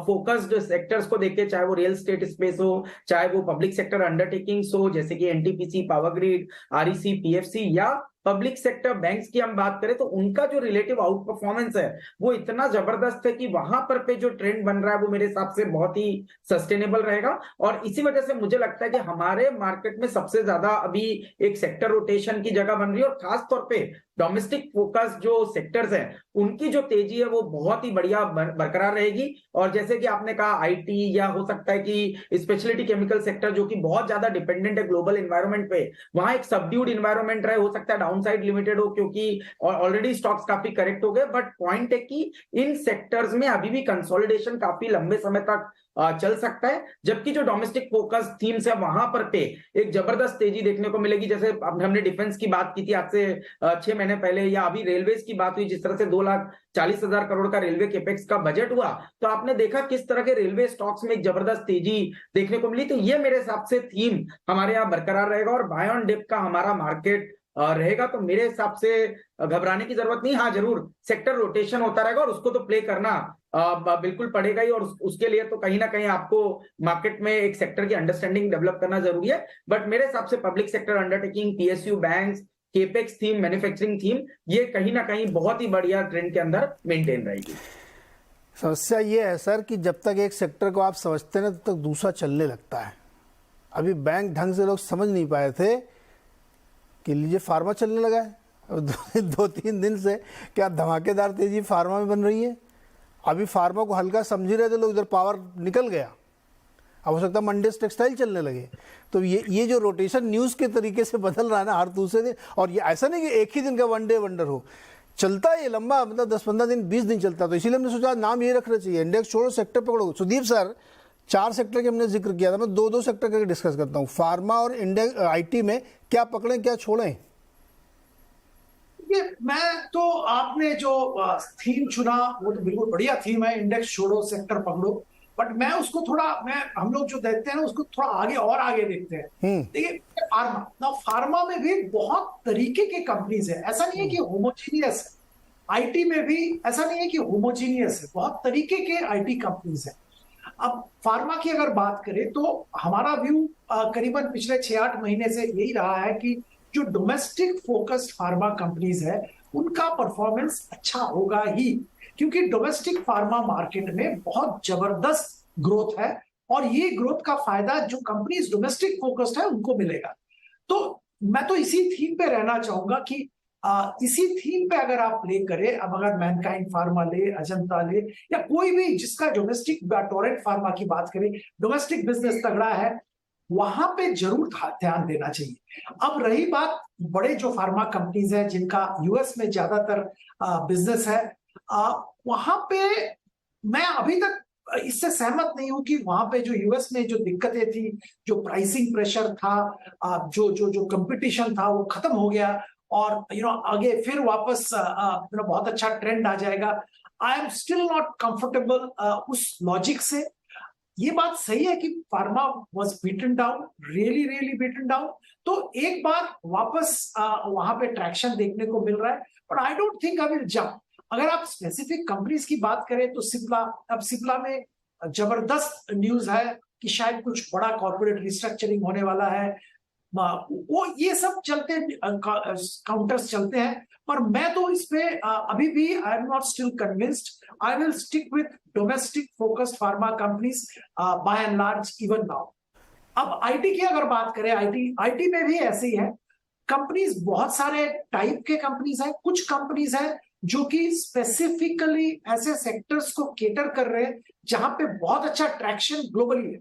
फोकस्ड सेक्टर्स को देखें, चाहे वो रियल स्टेट स्पेस हो, चाहे वो पब्लिक सेक्टर अंडरटेकिंग्स हो जैसे कि NTPC, power grid, REC, PFC, या पब्लिक सेक्टर बैंक्स की हम बात करें तो उनका जो रिलेटिव आउट परफॉर्मेंस है वो इतना जबरदस्त है कि वहां पर पे जो ट्रेंड बन रहा है वो मेरे हिसाब से बहुत ही सस्टेनेबल रहेगा। और इसी वजह से मुझे लगता है कि हमारे मार्केट में सबसे ज्यादा अभी एक सेक्टर रोटेशन की जगह बन रही है, और खास तौर पे डोमेस्टिक फोकस जो सेक्टर्स हैं उनकी जो तेजी है वो बहुत ही बढ़िया बरकरार रहेगी। और जैसे कि आपने कहा आईटी या हो सकता है कि स्पेशलिटी केमिकल सेक्टर जो कि बहुत ज्यादा डिपेंडेंट है ग्लोबल एनवायरनमेंट पे, वहां एक सबड्यूड एनवायरनमेंट रहे, हो सकता है डाउनसाइड लिमिटेड हो क्योंकि ऑलरेडी स्टॉक्स काफी करेक्ट हो गए। बट पॉइंट है कि इन सेक्टर्स में अभी भी कंसोलिडेशन काफी लंबे समय तक चल सकता है, जबकि जो डोमेस्टिक फोकस थीम्स है वहां पर पे एक जबरदस्त तेजी देखने को मिलेगी। जैसे हमने डिफेंस की बात की थी आज से 6 महीने पहले, या अभी रेलवेज की बात हुई, जिस तरह से 2,40,000 करोड़ का रेलवे केपेक्स का बजट हुआ, तो आपने देखा किस तरह के रेलवे स्टॉक्स में एक जबरदस्त तेजी देखने को मिली। तो ये मेरे हिसाब से थीम हमारे यहाँ बरकरार रहेगा और बाय ऑन डिप का हमारा मार्केट रहेगा। तो मेरे हिसाब से घबराने की जरूरत नहीं। हाँ, जरूर सेक्टर रोटेशन होता रहेगा और उसको तो प्ले करना बिल्कुल पड़ेगा ही, और उसके लिए तो कहीं ना कहीं आपको मार्केट में एक सेक्टर की अंडरस्टैंडिंग डेवलप करना जरूरी है। बट मेरे हिसाब से public sector undertaking, PSU banks, capex theme, manufacturing theme, ये कहीं ना कहीं बहुत ही बढ़िया ट्रेंड के अंदर मेंटेन रहेगी। समस्या ये है सर कि जब तक एक सेक्टर को आप समझते हैं तब तक दूसरा चलने लगता है। अभी बैंक ढंग से लोग समझ नहीं पाए थे कि लीजिए फार्मा चलने लगा है। अब 2-3 दिन से क्या धमाकेदार तेजी फार्मा में बन रही है। अभी फार्मा को हल्का समझ ही रहे थे लोग, इधर पावर निकल गया। अब हो सकता है मंडेज टेक्सटाइल चलने लगे। तो ये जो रोटेशन न्यूज़ के तरीके से बदल रहा है ना हर दूसरे दिन, और ये ऐसा नहीं कि एक ही दिन का वन डे वंडर हो, चलता है ये लंबा, मतलब 10-15 दिन 20 दिन चलता। तो इसीलिए हमने सोचा नाम ये रखना चाहिए, इंडेक्स छोड़ो सेक्टर पकड़ो। सुदीप सर, 4 सेक्टर के हमने जिक्र किया था, मैं 2-2 सेक्टर करके डिस्कस करता हूँ। फार्मा और इंडेक्स आईटी में क्या पकड़ें क्या छोड़ें? ये मैं तो आपने जो थीम चुना वो तो बिल्कुल बढ़िया थीम है, इंडेक्स छोड़ो सेक्टर पकड़ो। बट मैं उसको थोड़ा, हम लोग जो देखते हैं ना उसको थोड़ा आगे देखते हैं। देखिए फार्मा में भी बहुत तरीके के कंपनीज है, ऐसा नहीं है कि होमोजीनियस है। आईटी में भी ऐसा नहीं है कि होमोजीनियस है, बहुत तरीके के आईटी कंपनीज है। अब फार्मा की अगर बात करें तो हमारा व्यू करीबन पिछले 6-8 महीने से यही रहा है कि जो डोमेस्टिक फोकस्ड फार्मा कंपनीज है उनका परफॉर्मेंस अच्छा होगा ही, क्योंकि डोमेस्टिक फार्मा मार्केट में बहुत जबरदस्त ग्रोथ है और ये ग्रोथ का फायदा जो कंपनीज डोमेस्टिक फोकस्ड है उनको मिलेगा। तो मैं तो इसी थीम पे रहना चाहूंगा कि इसी थीम पे अगर आप प्ले करें, अब अगर मैनकाइंड फार्मा ले, अजंता ले, या कोई भी जिसका डोमेस्टिक, टोरेंट फार्मा की बात करें, डोमेस्टिक बिजनेस तगड़ा है, वहां पे जरूर ध्यान देना चाहिए। अब रही बात बड़े जो फार्मा कंपनीज हैं जिनका यूएस में ज्यादातर बिजनेस है, वहां पे मैं अभी तक इससे सहमत नहीं हूं कि वहां पे जो यूएस में जो दिक्कतें थी, जो प्राइसिंग प्रेशर था, जो कंपटीशन था वो खत्म हो गया और आगे फिर वापस बहुत अच्छा ट्रेंड आ जाएगा। I am still not comfortable उस लॉजिक से। ये बात सही है कि pharma was beaten down, really beaten down, तो एक बार वापस वहां पे ट्रैक्शन देखने को मिल रहा है, but I don't think I will jump. अगर आप स्पेसिफिक कंपनीज की बात करें तो सिप्ला में जबरदस्त न्यूज है कि शायद कुछ बड़ा कॉर्पोरेट रिस्ट्रक्चरिंग होने वाला है, वो ये सब चलते काउंटर्स चलते हैं। पर मैं तो इस पे अभी भी I am not still convinced. I will stick with domestic focused pharma companies by and large even now. अब आईटी की अगर बात करें, आईटी में भी ऐसे ही है, कंपनीज बहुत सारे टाइप के कंपनीज हैं। कुछ कंपनीज हैं जो कि स्पेसिफिकली ऐसे सेक्टर्स को केटर कर रहे हैं जहां पे बहुत अच्छा ट्रैक्शन ग्लोबली है।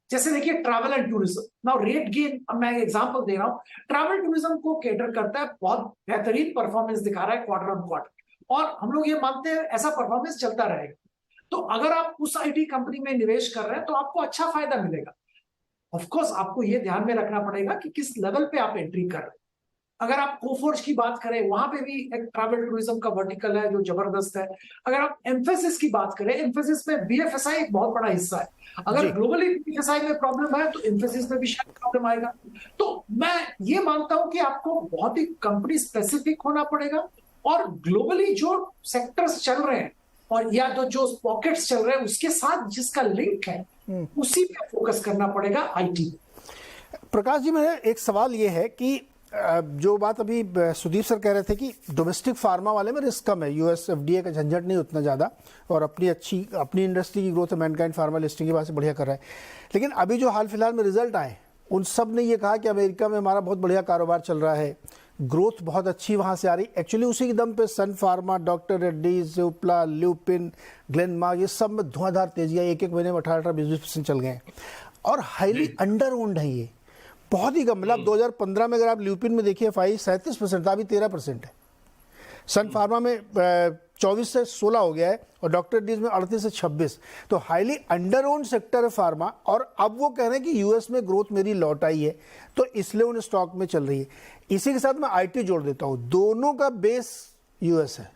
जैसे देखिए travel and tourism, now rate gain, मैं एग्जांपल दे रहा हूं, ट्रैवल टूरिज्म को केटर करता है, बहुत बेहतरीन परफॉर्मेंस दिखा रहा है क्वार्टर ऑन क्वार्टर, और हम लोग ये मानते हैं ऐसा परफॉर्मेंस चलता रहेगा। तो अगर आप उस आईटी कंपनी में निवेश कर रहे हैं तो आपको अच्छा फायदा मिलेगा। ऑफ कोर्स आपको ये ध्यान में रखना पड़ेगा कि किस लेवल पे आप एंट्री कर रहे हैं। अगर आप कोफोर्ज की बात करें, वहां पे भी एक ट्रैवल टूरिज्म का वर्टिकल है जो जबरदस्त है। अगर आप एम्फेसिस की बात करें, एम्फेसिस में बीएफएसआई एक बहुत बड़ा हिस्सा है। अगर ग्लोबली बीएफएसआई में प्रॉब्लम है तो एम्फेसिस में भी शायद प्रॉब्लम आएगा। तो मैं ये मानता हूं कि आपको बहुत ही कंपनी स्पेसिफिक होना पड़ेगा और ग्लोबली जो सेक्टर्स चल रहे हैं और या तो जो पॉकेट्स चल रहे हैं उसके साथ जिसका लिंक है उसी पे फोकस करना पड़ेगा आईटी। प्रकाश जी, मेरा एक सवाल ये है कि जो बात अभी सुदीप सर कह रहे थे कि डोमेस्टिक फार्मा वाले में रिस्क कम है, यूएस एफडीए का झंझट नहीं उतना ज़्यादा, और अपनी इंडस्ट्री की ग्रोथ है, मैनकाइंड फार्मा लिस्टिंग की बात से बढ़िया कर रहा है। लेकिन अभी जो हाल फिलहाल में रिजल्ट आए उन सब ने ये कहा कि अमेरिका में हमारा बहुत बढ़िया कारोबार चल रहा है, ग्रोथ बहुत अच्छी वहाँ से आ रही। एक्चुअली उसी के दम पे सन फार्मा, डॉक्टर रेड्डीज, सिप्ला, ल्यूपिन, ग्लेनमार्क, ये सब में धुआंधार तेजी आई। एक महीने में 18-20% चल गए और हाईली अंडर ओन्ड है ये, बहुत ही कम। मतलब 2015 में अगर आप ल्यूपिन में देखिए FI 37% था, अभी 13% है। सन फार्मा में 24 से 16 हो गया है और डॉक्टर डीज में 38 से 26। तो हाईली अंडर ओन्ड सेक्टर है फार्मा। और अब वो कह रहे हैं कि यूएस में ग्रोथ मेरी लौट आई है, तो इसलिए उन स्टॉक में चल रही है। इसी के साथ मैं आईटी जोड़ देता हूं, दोनों का बेस यूएस है।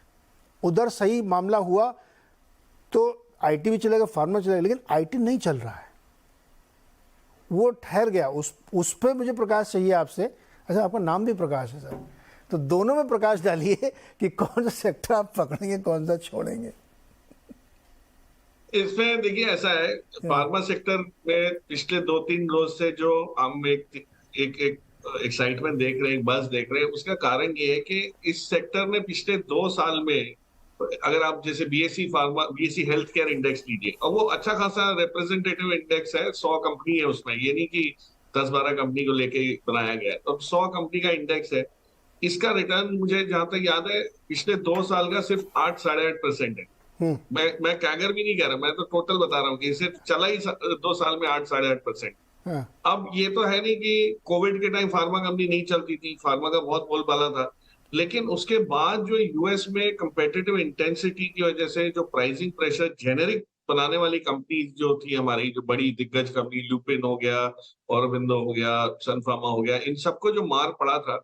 उधर सही मामला हुआ तो आईटी भी चलेगा, फार्मा चलेगा, लेकिन आईटी नहीं चल रहा है, वो ठहर गया। उस पर मुझे प्रकाश चाहिए आपसे। अच्छा, आपका नाम भी प्रकाश है सर, तो दोनों में प्रकाश डालिए कि कौन सा सेक्टर आप पकड़ेंगे, कौन सा छोड़ेंगे। इसमें देखिए ऐसा है, फार्मा सेक्टर में पिछले 2-3 रोज से जो हम एक एक्साइटमेंट देख रहे हैं, बस देख रहे हैं, उसका कारण ये है कि इस सेक्टर में पिछले 2 साल में, अगर आप जैसे बीएसई हेल्थ केयर इंडेक्स लीजिए, और वो अच्छा खासा रिप्रेजेंटेटिव इंडेक्स है, 100 कंपनी है उसमें, ये नहीं कि 10-12 कंपनी को लेके बनाया गया है, तो 100 कंपनी का इंडेक्स है। इसका रिटर्न मुझे जहां तक याद है पिछले 2 साल का सिर्फ 8-8.5% है। मैं कैगर भी नहीं कह रहा, मैं तो टोटल बता रहा हूँ कि सिर्फ चला ही 2 साल में 8-8.5%। अब ये तो है नहीं कि कोविड के टाइम फार्मा कंपनी नहीं चलती थी, फार्मा का बहुत बोलबाला था, लेकिन उसके बाद जो यूएस में कंपेटिटिव इंटेंसिटी की वजह से जो प्राइसिंग प्रेशर, जेनेरिक बनाने वाली कंपनी जो थी हमारी, जो बड़ी दिग्गज कंपनी, लुपिन हो गया, औरबिंदो हो गया, सन फार्मा हो गया, इन सबको जो मार पड़ा था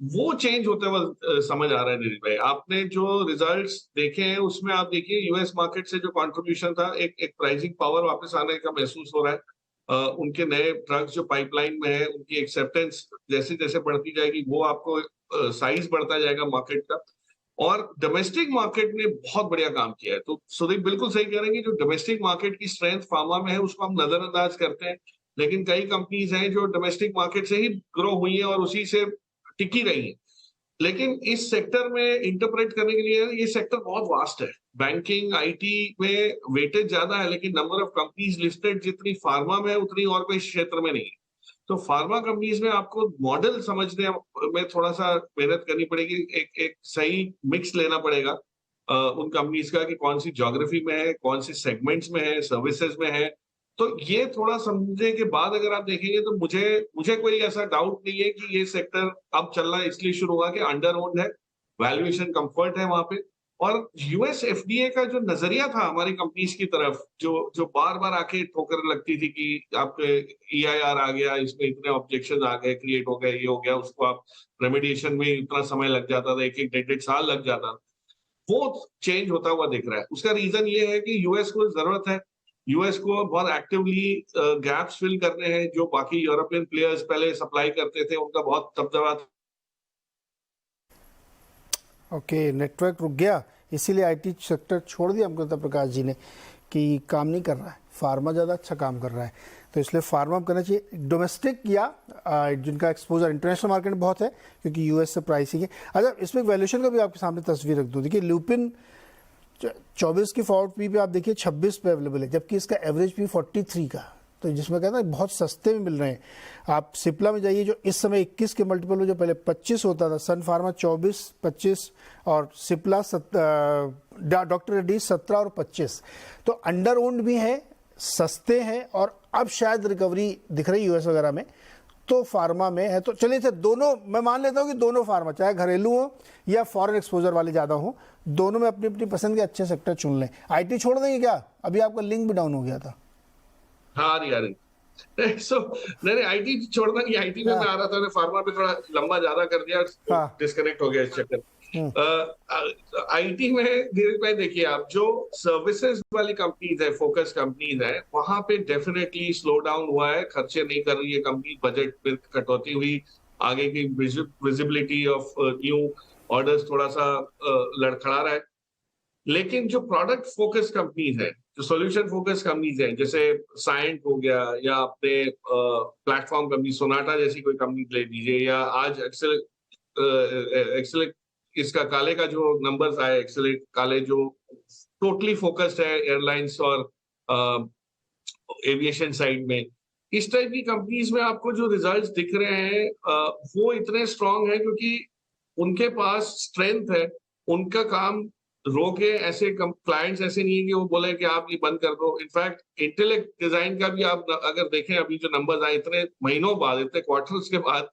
वो चेंज होते हुए समझ आ रहा है। नीरज भाई, आपने जो रिजल्ट्स देखे हैं उसमें आप देखिए यूएस मार्केट से जो कंट्रीब्यूशन था, एक प्राइसिंग पावर वापस आने का महसूस हो रहा है। उनके नए ड्रग्स जो पाइपलाइन में है, उनकी एक्सेप्टेंस जैसे जैसे बढ़ती जाएगी, वो आपको साइज बढ़ता जाएगा मार्केट का। और डोमेस्टिक मार्केट ने बहुत बढ़िया काम किया है। तो सुदीप बिल्कुल सही कह रहे हैं कि जो डोमेस्टिक मार्केट की स्ट्रेंथ फार्मा में है उसको हम नजरअंदाज करते हैं, लेकिन कई कंपनीज हैं जो डोमेस्टिक मार्केट से ही ग्रो हुई है और उसी से टिकी रही है। लेकिन इस सेक्टर में इंटरप्रेट करने के लिए ये सेक्टर बहुत वास्ट है। बैंकिंग, आईटी में वेटेज ज्यादा है, लेकिन नंबर ऑफ कंपनीज लिस्टेड जितनी फार्मा में है उतनी और कोई क्षेत्र में नहीं है। तो फार्मा कंपनीज में आपको मॉडल समझने में थोड़ा सा मेहनत करनी पड़ेगी, एक सही मिक्स लेना पड़ेगा उन कंपनीज का कि कौन सी ज्योग्राफी में है, कौन सी सेगमेंट्स में है, सर्विसेज में है। तो ये थोड़ा समझने के बाद अगर आप देखेंगे तो मुझे कोई ऐसा डाउट नहीं है कि ये सेक्टर अब चलना इसलिए शुरू हुआ कि अंडर ओन्ड है, वैल्यूएशन कंफर्ट है वहां पे। और यूएस एफडीए का जो नजरिया था हमारी कंपनीज की तरफ, जो बार बार आके ठोकर लगती थी कि आपके EIR आ गया, इसमें इतने ऑब्जेक्शन आ गए, क्रिएट हो गए, ये हो गया, उसको आप रेमेडिएशन में इतना समय लग जाता था, 1-1 साल लग जाता था, वो चेंज होता हुआ दिख रहा है। उसका रीजन ये है कि यूएस को जरूरत है, यूएस को बहुत एक्टिवली गैप्स फिल करने हैं। जो बाकी यूरोपियन प्लेयर्स पहले सप्लाई करते थे उनका बहुत दबदबा था। ओके, नेटवर्क रुक गया, इसीलिए आईटी सेक्टर छोड़ दिया हमको प्रकाश जी ने कि काम नहीं कर रहा है, फार्मा ज़्यादा अच्छा काम कर रहा है, तो इसलिए फार्मा करना चाहिए। डोमेस्टिक या जिनका एक्सपोजर इंटरनेशनल मार्केट में बहुत है क्योंकि यूएस से प्राइसिंग है। अच्छा, इसमें वैल्यूएशन का भी आपके सामने तस्वीर रख दूँ। देखिए ल्यूपिन 24 की फॉरवर्ड पी पे आप देखिए 26 पे अवेलेबल है, जबकि इसका एवरेज पी 43 का, तो जिसमें कहता है बहुत सस्ते में मिल रहे हैं। आप सिप्ला में जाइए जो इस समय 21 के मल्टीपल में, जो पहले 25 होता था, सन फार्मा 24, 25 और सिप्ला डॉक्टर रेड्डी 17 और 25। तो अंडर ओन्ड भी है, सस्ते हैं और अब शायद रिकवरी दिख रही है यूएस वगैरह में, तो फार्मा में है। तो चलिए सर, दोनों मैं मान लेता हूँ कि दोनों फार्मा, चाहे घरेलू हो या फॉरेन एक्सपोजर वाले ज़्यादा हो, दोनों में अपनी अपनी पसंद के अच्छे सेक्टर चुन लें। आईटी छोड़ देंगे क्या? अभी आपका लिंक भी डाउन हो गया था। हाँ यार, सो नहीं आईटी छोड़ना नहीं, आईटी में मैं आ रहा था, मैं फार्मा पे थोड़ा लंबा ज्यादा कर दिया, डिस्कनेक्ट हो गया इस चक्कर। आईटी में धीरज भाई देखिए, आप जो सर्विसेज वाली कंपनीज है, फोकस कंपनीज है, वहां पे डेफिनेटली स्लो डाउन हुआ है, खर्चे नहीं कर रही है कंपनी, बजट पे कटौती हुई, आगे की विजिबिलिटी ऑफ न्यू ऑर्डर्स थोड़ा सा लड़खड़ा रहा है। लेकिन जो प्रोडक्ट फोकस कंपनीज है, जो सॉल्यूशन फोकस कंपनीज है, जैसे साइंट हो गया, या अपने प्लेटफॉर्म कंपनी सोनाटा जैसी कोई कंपनी ले लीजिए, या आज एक्सेल इसका काले का जो नंबर्स आए, एक्सेल काले जो टोटली फोकस्ड है एयरलाइंस और एविएशन साइड में, इस टाइप की कंपनीज में आपको जो रिजल्ट्स दिख रहे हैं वो इतने स्ट्रांग है क्योंकि उनके पास स्ट्रेंथ है, उनका काम रोके ऐसे क्लाइंट्स ऐसे नहीं है कि वो बोले कि आप ये बंद कर दो। इनफैक्ट इंटेलेक्ट डिजाइन का भी आप अगर देखें, अभी जो नंबर्स आए इतने महीनों बाद, इतने क्वार्टर्स के बाद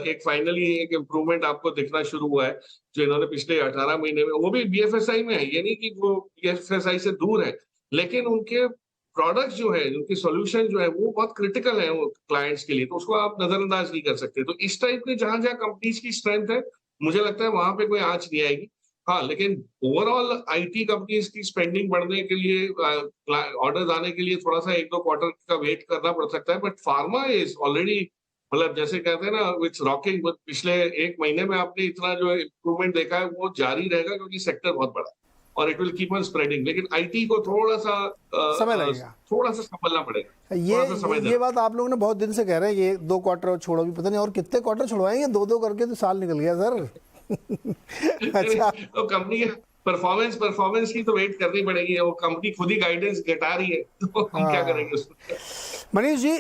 एक फाइनली एक इम्प्रूवमेंट आपको दिखना शुरू हुआ है जो इन्होंने पिछले 18 महीने में, वो भी बीएफएसआई में है। ये नहीं कि वो बीएफएसआई से दूर है, लेकिन उनके प्रोडक्ट्स जो है, उनके सॉल्यूशन जो है वो बहुत क्रिटिकल है वो क्लाइंट्स के लिए, तो उसको आप नजरअंदाज नहीं कर सकते। तो इस टाइप के जहां जहां कंपनीज की स्ट्रेंथ है, मुझे लगता है वहां पे कोई आंच नहीं आएगी। हाँ, लेकिन ओवरऑल आईटी कंपनीज की स्पेंडिंग बढ़ने के लिए, ऑर्डर्स आने के लिए थोड़ा सा 1-2 क्वार्टर का वेट करना पड़ सकता है। बट फार्मा इज ऑलरेडी, मतलब जैसे कहते हैं ना, इट्स रॉकिंग। पिछले 1 महीने में आपने इतना जो इम्प्रूवमेंट देखा है वो जारी रहेगा, क्योंकि सेक्टर बहुत बड़ा है और it will keep on spreading. लेकिन आईटी को थोड़ा सा समय लगेगा, थोड़ा सा संभलना पड़ेगा। ये बात आप लोगों ने बहुत दिन से कह रहे हैं, ये 2 क्वार्टर छोड़ो, भी पता नहीं और कितने क्वार्टर छुड़वाएंगे, 2-2 करके तो साल निकल गया सर। अच्छा, तो कंपनी के परफॉर्मेंस की तो वेट करनी पड़ेगी, वो कंपनी खुद ही गाइडेंस घटा रही है, तो हम क्या करेंगे उसमें। मनीष जी,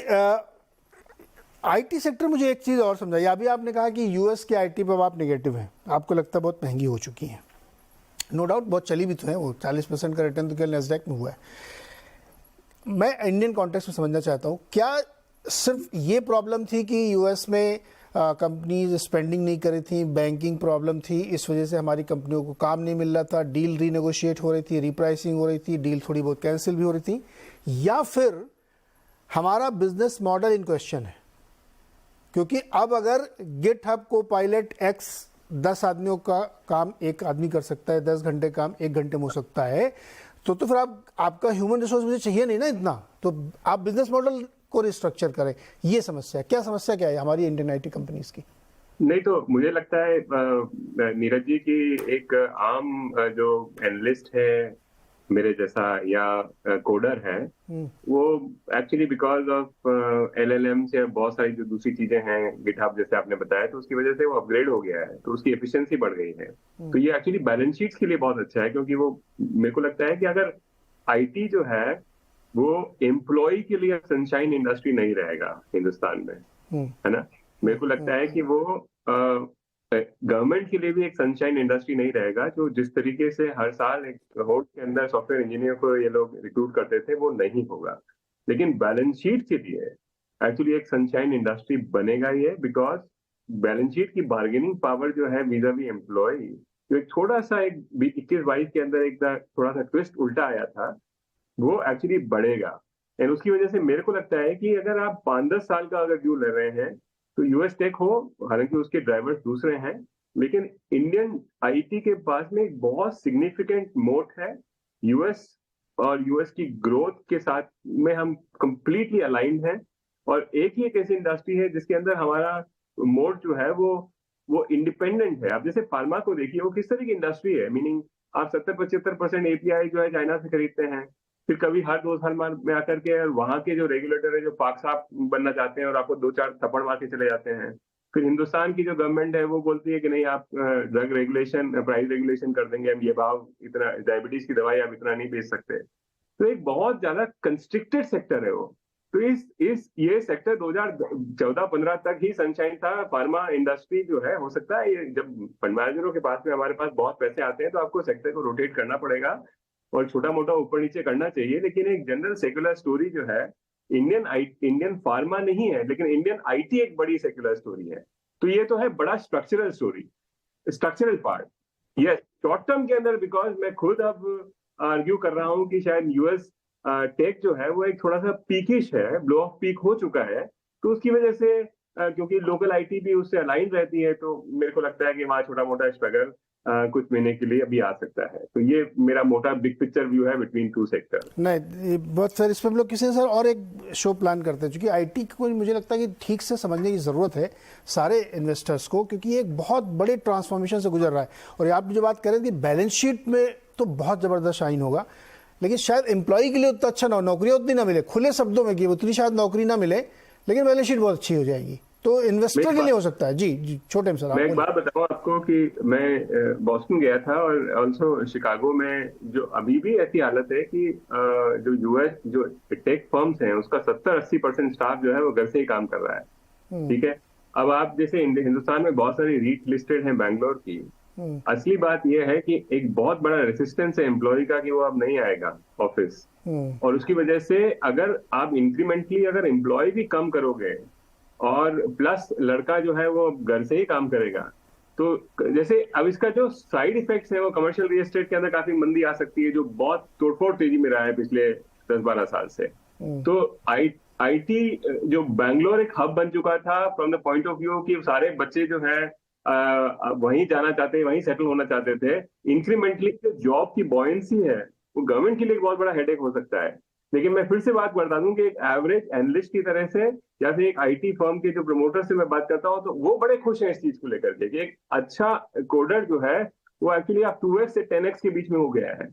आईटी सेक्टर, मुझे एक चीज़ और समझाइए। अभी आपने कहा कि यूएस के आईटी पर आप नेगेटिव हैं, आपको लगता है बहुत महंगी हो चुकी हैं। नो डाउट बहुत चली भी तो है, वो 40% का रिटर्न तो केवल नैस्डैक में हुआ है। मैं इंडियन कॉन्टेक्स्ट में समझना चाहता हूँ, क्या सिर्फ ये प्रॉब्लम थी कि यूएस में कंपनीज स्पेंडिंग नहीं कर रही थी, बैंकिंग प्रॉब्लम थी, इस वजह से हमारी कंपनियों को काम नहीं मिल रहा था, डील रीनेगोशिएट हो रही थी, रीप्राइसिंग हो रही थी, डील थोड़ी बहुत कैंसिल भी हो रही थी, या फिर हमारा बिजनेस मॉडल इन क्वेश्चन है? क्योंकि अब अगर गिटहब को पायलट एक्स 10 आदमियों का काम एक आदमी कर सकता है, 10 घंटे काम 1 घंटे में हो सकता है, तो फिर आपका ह्यूमन रिसोर्स मुझे चाहिए नहीं ना इतना, तो आप बिजनेस मॉडल को रिस्ट्रक्चर करें। ये समस्या क्या है हमारी इंडियन आईटी कंपनीज की? नहीं, तो मुझे लगता है नीरज जी की एक आम जो एनालिस्ट है मेरे जैसा या कोडर है, वो एक्चुअली बिकॉज ऑफ एलएलएम से बहुत सारी जो दूसरी चीजें हैं, गिटहब जैसे आपने बताया, तो उसकी वजह से वो अपग्रेड हो गया है, तो उसकी एफिशिएंसी बढ़ गई है। तो ये एक्चुअली बैलेंस शीट्स के लिए बहुत अच्छा है, क्योंकि वो, मेरे को लगता है कि अगर आईटी जो है वो एम्प्लॉय के लिए सनशाइन इंडस्ट्री नहीं रहेगा हिंदुस्तान में, है ना। मेरे को लगता है कि वो गवर्नमेंट के लिए भी एक सनशाइन इंडस्ट्री नहीं रहेगा, जो जिस तरीके से हर साल एक होड़ के अंदर सॉफ्टवेयर इंजीनियर को ये लोग रिक्रूट करते थे, वो नहीं होगा। लेकिन बैलेंस शीट के लिए एक्चुअली एक सनशाइन इंडस्ट्री बनेगा ये, बिकॉज बैलेंस शीट की बार्गेनिंग पावर जो है वीजा वी एम्प्लॉय, जो एक थोड़ा सा एक 21-22 के अंदर एक थोड़ा सा ट्विस्ट उल्टा आया था, वो एक्चुअली बढ़ेगा। एंड उसकी वजह से मेरे को लगता है कि अगर आप 5-10 साल का अगर व्यू ले रहे हैं, तो यूएस टेक हो, हालांकि उसके ड्राइवर्स दूसरे हैं, लेकिन इंडियन आईटी के पास में एक बहुत सिग्निफिकेंट मोट है यूएस, और यूएस की ग्रोथ के साथ में हम कंप्लीटली अलाइंड हैं। और एक ही एक ऐसी इंडस्ट्री है जिसके अंदर हमारा मोट जो है वो इंडिपेंडेंट है। आप जैसे फार्मा को देखिए, वो किस तरह की इंडस्ट्री है, मीनिंग आप 70-75% एपीआई जो है चाइना से खरीदते हैं, फिर कभी हर 2 साल में आकर के वहां के जो रेगुलेटर है जो पाक साफ बनना चाहते हैं और आपको 2-4 थप्पड़ मार के चले जाते हैं। फिर हिंदुस्तान की जो गवर्नमेंट है वो बोलती है कि नहीं, आप ड्रग रेगुलेशन, प्राइस रेगुलेशन कर देंगे, हम ये भाव, इतना डायबिटीज की दवाई आप इतना नहीं बेच सकते। तो एक बहुत ज्यादा कंस्ट्रिक्टेड सेक्टर है वो। तो ये सेक्टर 2014-15 तक ही सनशाइन था। फार्मा इंडस्ट्री जो है, हो सकता है ये जब फंड मैनेजरों के पास में हमारे पास बहुत पैसे आते हैं, तो आपको सेक्टर को रोटेट करना पड़ेगा और छोटा मोटा ऊपर नीचे करना चाहिए। लेकिन एक जनरल सेक्युलर स्टोरी जो है, इंडियन फार्मा नहीं है, लेकिन इंडियन आईटी एक बड़ी सेक्युलर स्टोरी है। तो ये तो है बड़ा structural story, structural part. Yes, short term के अंदर बिकॉज मैं खुद अब आर्ग्यू कर रहा हूं कि शायद यूएस टेक जो है वो एक थोड़ा सा पीकिश है, ब्लो ऑफ पीक हो चुका है, तो उसकी वजह से क्योंकि लोकल आईटी भी उससे अलाइन रहती है, तो मेरे को लगता है कि वहाँ छोटा मोटा स्ट्रगल कुछ महीने के लिए अभी आ सकता है। तो ये मेरा मोटा बिग पिक्चर व्यू है बिटवीन 2 सेक्टर। नहीं, बहुत सर, इसमें हम लोग किसी सर और एक शो प्लान करते हैं, क्योंकि आईटी को मुझे लगता है कि ठीक से समझने की ज़रूरत है सारे इन्वेस्टर्स को, क्योंकि ये एक बहुत बड़े ट्रांसफॉर्मेशन से गुजर रहा है। और आप जो बात करें कि बैलेंस शीट में तो बहुत ज़बरदस्त शाइन होगा, लेकिन शायद एम्प्लॉय के लिए उतना अच्छा ना हो, नौकरियाँ उतनी ना मिले, खुले शब्दों में कि उतनी शायद नौकरी ना मिले, लेकिन बैलेंस शीट बहुत अच्छी हो जाएगी, तो इन्वेस्टर के लिए हो सकता है। जी छोटे सर, मैं एक बात बताऊं आपको कि मैं बॉस्टन गया था और ऑल्सो शिकागो में, जो अभी भी ऐसी हालत है कि जो यूएस जो टेक फर्म्स हैं उसका 70-80% स्टाफ जो है वो घर से ही काम कर रहा है। ठीक है, अब आप जैसे हिंदुस्तान में बहुत सारी रीट लिस्टेड हैं बैंगलोर की। असली बात यह है कि एक बहुत बड़ा रेसिस्टेंस है एम्प्लॉय का कि वो अब नहीं आएगा ऑफिस, और उसकी वजह से अगर आप इंक्रीमेंटली अगर एम्प्लॉय भी कम करोगे और प्लस लड़का जो है वो घर से ही काम करेगा, तो जैसे अब इसका जो साइड इफेक्ट्स है वो कमर्शियल रियल एस्टेट के अंदर काफी मंदी आ सकती है, जो बहुत तोड़फोड़ तेजी में रहा है पिछले 10-12 साल से। तो आईटी जो बैंगलोर एक हब बन चुका था from the point of view कि सारे बच्चे जो है वहीं जाना चाहते हैं, वहीं सेटल होना चाहते थे, इंक्रीमेंटली जो जॉब की बॉयंसी है वो गवर्नमेंट के लिए एक बहुत बड़ा हेडेक हो सकता है। लेकिन मैं फिर से बात बता दूं कि एक एवरेज एनालिस्ट की तरह से या फिर एक आईटी फर्म के जो प्रमोटर से मैं बात करता हूं तो वो बड़े खुश हैं इस चीज को लेकर के कि एक अच्छा कोडर जो है वो एक्चुअली आप 2x से 10x के बीच में हो गया है।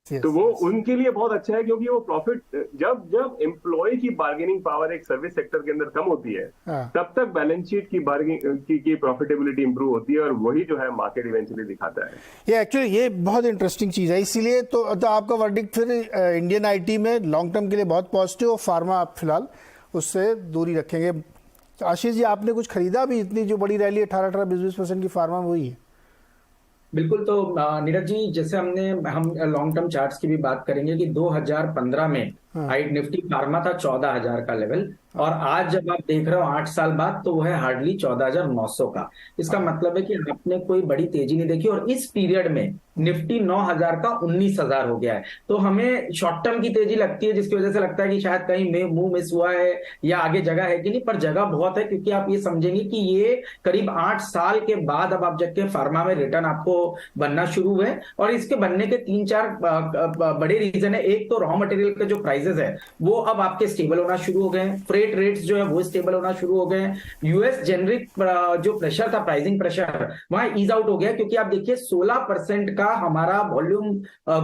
तो वो उनके लिए बहुत अच्छा है, क्योंकि वो प्रॉफिट जब एम्प्लॉय की बार्गेनिंग पावर एक सर्विस सेक्टर के अंदर कम होती है तब तक बैलेंस शीट की प्रॉफिटेबिलिटी इंप्रूव होती है, और वही जो है मार्केट इवेंचुअली दिखाता है। ये एक्चुअली ये बहुत इंटरेस्टिंग चीज़ है। इसीलिए तो आपका वर्डिक्ट फिर इंडियन आईटी में लॉन्ग टर्म के लिए बहुत पॉजिटिव, और फार्मा आप फिलहाल उससे दूरी रखेंगे। आशीष जी, आपने कुछ खरीदा भी? इतनी जो बड़ी रैली 18-20% की फार्मा में हुई है। बिल्कुल। तो नीरज जी, जैसे हम लॉन्ग टर्म चार्ट्स की भी बात करेंगे कि 2015 में निफ्टी फार्मा था 14,000 का लेवल, और आज जब आप देख रहे हो 8 साल बाद तो वो है हार्डली 14,900 का। इसका मतलब है कि आपने कोई बड़ी तेजी नहीं देखी, और इस पीरियड में निफ्टी 9,000 का 19,000 हो गया है। तो हमें शॉर्ट टर्म की तेजी लगती है, जिसकी वजह से लगता है कि शायद कहीं मुंह मिस हुआ है या आगे जगह है कि नहीं, पर जगह बहुत है, क्योंकि आप ये समझेंगे कि ये करीब 8 साल के बाद अब आप जाके फार्मा में रिटर्न आपको बनना शुरू हुए। और इसके बनने के 3-4 बड़े रीजन है। एक तो रॉ मटेरियल के जो प्राइसेस है वो अब आपके स्टेबल होना शुरू हो गए, फ्रेट रेट्स जो है वो स्टेबल होना शुरू हो गए, यूएस जेनरिक जो प्रेशर था, प्राइसिंग प्रेशर, वहां ईज आउट हो गया, क्योंकि आप देखिए 16% का हमारा वॉल्यूम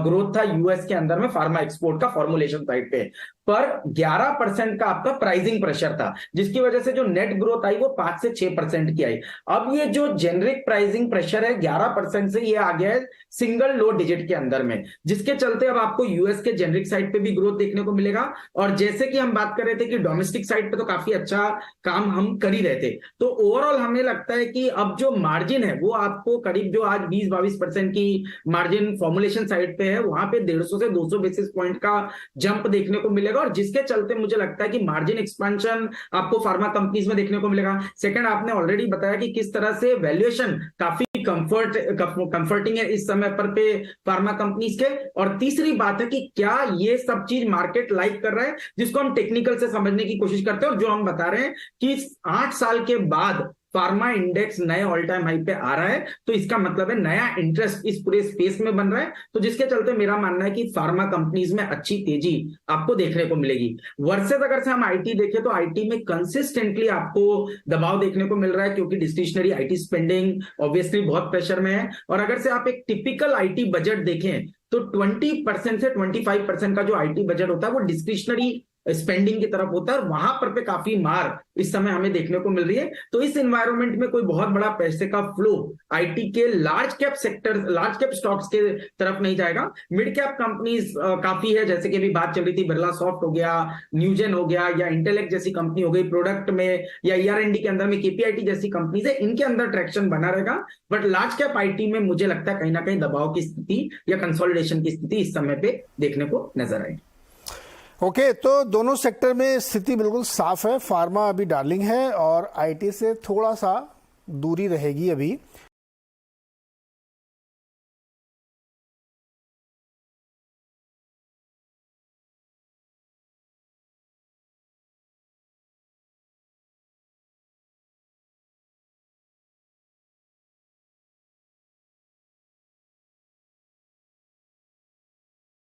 ग्रोथ था यूएस के अंदर में फार्मा एक्सपोर्ट का फॉर्मुलेशन साइड पे, पर 11% का आपका प्राइसिंग प्रेशर था, जिसकी वजह से जो नेट ग्रोथ आई वो 5 से 6% की आई। अब ये जो जेनरिक प्राइसिंग प्रेशर है 11% से ये आ गया है सिंगल लो डिजिट के अंदर में, जिसके चलते अब आपको यूएस के जेनरिक साइड पे भी ग्रोथ देखने को मिलेगा। और जैसे कि हम बात कर रहे थे कि डोमेस्टिक साइड पे तो काफी अच्छा काम हम कर ही रहे थे, तो ओवरऑल हमें लगता है कि अब जो मार्जिन है वो आपको करीब जो आज 20-22% की मार्जिन फॉर्मुलेशन साइड पे है, वहां पे 150 से 200 बेसिस पॉइंट का जंप देखने को मिलेगा, और जिसके चलते मुझे लगता है कि मार्जिन एक्सपेंशन आपको फार्मा कंपनीज में देखने को मिलेगा। सेकंड, आपने ऑलरेडी बताया कि किस तरह से वैल्यूएशन काफी कंफर्टिंग है इस समय पर पे फार्मा कंपनीज के। और तीसरी बात है कि क्या ये सब चीज मार्केट लाइक कर रहा है, जिसको हम टेक्निकल से समझने की कोशिश करते हैं, और जो हम बता रहे हैं कि 8 साल के बाद फार्मा इंडेक्स नए ऑल टाइम हाई पे आ रहा है, तो इसका मतलब है नया इंटरेस्ट इस पूरे स्पेस में बन रहा है, तो जिसके चलते मेरा मानना है कि फार्मा कंपनीज में अच्छी तेजी आपको देखने को मिलेगी। वर्सेस अगर से हम आईटी देखें तो आईटी में कंसिस्टेंटली आपको दबाव देखने को मिल रहा है, क्योंकि डिस्क्रिशनरी आईटी स्पेंडिंग ऑब्वियसली बहुत प्रेशर में है। और अगर से आप एक टिपिकल आईटी बजट देखें तो 20% से 25% का जो आईटी बजट होता है वो डिस्क्रिशनरी स्पेंडिंग की तरफ होता है, और वहां पर पे काफी मार इस समय हमें देखने को मिल रही है। तो इस एनवायरनमेंट में कोई बहुत बड़ा पैसे का फ्लो आईटी के large cap sector, large cap stocks के तरफ नहीं जाएगा। मिड कैप कंपनीज काफी है, जैसे कि अभी बात चल रही थी, बिरला सॉफ्ट हो गया, न्यूजेन हो गया, या इंटेलेक्ट जैसी कंपनी हो गई प्रोडक्ट में, या ईआर&डी के अंदर में केपीआईटी जैसी कंपनीज है, इनके अंदर ट्रैक्शन बना रहेगा। बट लार्ज कैप आईटी में मुझे लगता है कहीं ना कहीं दबाव की स्थिति या कंसोलिडेशन की स्थिति इस समय पे देखने को नजर आएगी। ओके, तो दोनों सेक्टर में स्थिति बिल्कुल साफ है। फार्मा अभी डार्लिंग है और आईटी से थोड़ा सा दूरी रहेगी अभी।